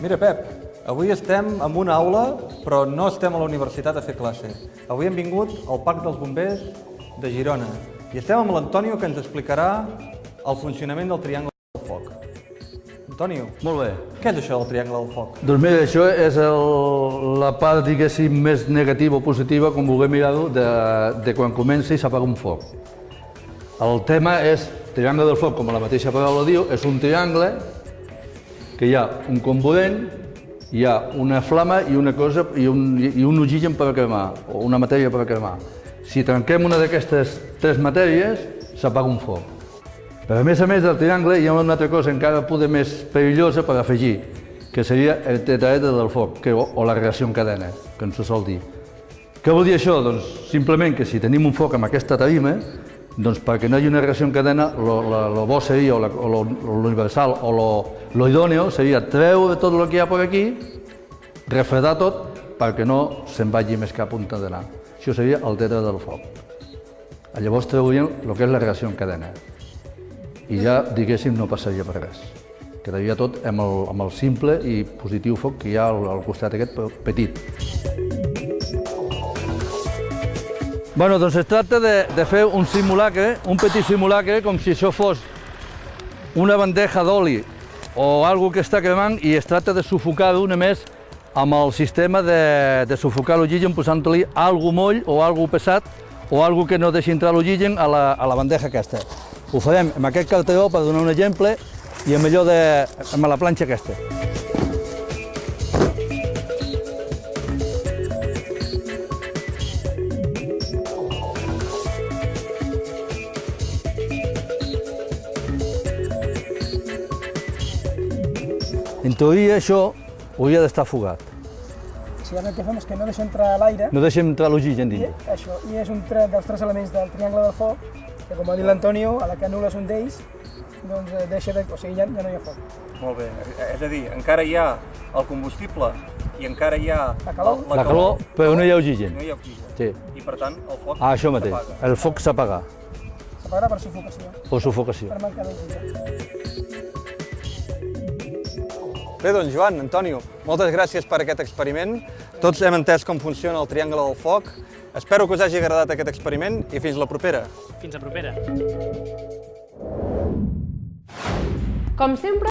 Mira, Pep, avui estem en una aula, però no estem a la universitat a fer classe. Avui hem vingut al Parc dels Bombers de Girona i estem amb l'Antonio, que ens explicarà el funcionament del triangle del foc. Antonio, Molt bé. què és això del triangle del foc? Doncs mira, això és la part, diguéssim, més negativa o positiva, com vulguem mirar-ho, de quan comença i s'apaga un foc. El tema és, triangle del foc, com la mateixa paraula diu, és un triangle que hi ha un component, hi ha una flama i una cosa i un oxigen per a cremar, o una matèria per a cremar. Si trenquem una d'aquestes tres matèries, s'apaga un foc. Però a més del triangle hi ha una altra cosa encara poder més perillosa per afegir, que seria el tetraedre del foc, o la reacció en cadena, que ens ho sol dir. Què vol dir això? Doncs simplement que si tenim un foc amb aquesta tarima, doncs perquè no hi hagi una reacció en cadena, lo bo seria, o l'universal, o lo idòneo seria treure tot el que hi ha per aquí, refredar tot, perquè no se'n vagi més cap on ha d'anar. Això seria el tetraedre del foc. Llavors treuríem el que és la reacció en cadena. I ja, diguéssim, no passaria per res. Quedaria tot amb el simple i positiu foc que hi ha al costat aquest petit. Bueno, doncs es tracta de fer un simulacre, un petit simulacre, com si això fos una bandeja d'oli o alguna que està cremant, i es tracta de sufocar-ho només amb el sistema de sufocar l'oxigen posant-li alguna moll o alguna pesat o alguna que no deixi entrar l'oxigen a la bandeja aquesta. Ho farem amb aquest cartó per donar un exemple i amb allò amb la planxa aquesta. En teoria això hauria d'estar fugat. Si ara el que fem és que no deixa entrar l'aire, No deixem entrar l'oxigen dins. i és un dels tres elements del triangle del foc, que com ha dit l'Antonio, a la que anul·les un d'ells, doncs ja no hi ha foc. Molt bé, és a dir, encara hi ha el combustible i encara hi ha La calor. La calor, però no hi ha oxigen. No hi ha oxigen. Sí. I per tant, el foc Això mateix, s'apaga. el foc s'apaga, S'apagarà per sufocació, o sufocació. per manca d'oxigen. Bé, doncs, Joan, Antonio, moltes gràcies per aquest experiment. Tots hem entès com funciona el triangle del foc. Espero que us hagi agradat aquest experiment i fins la propera. Fins la propera. Com sempre,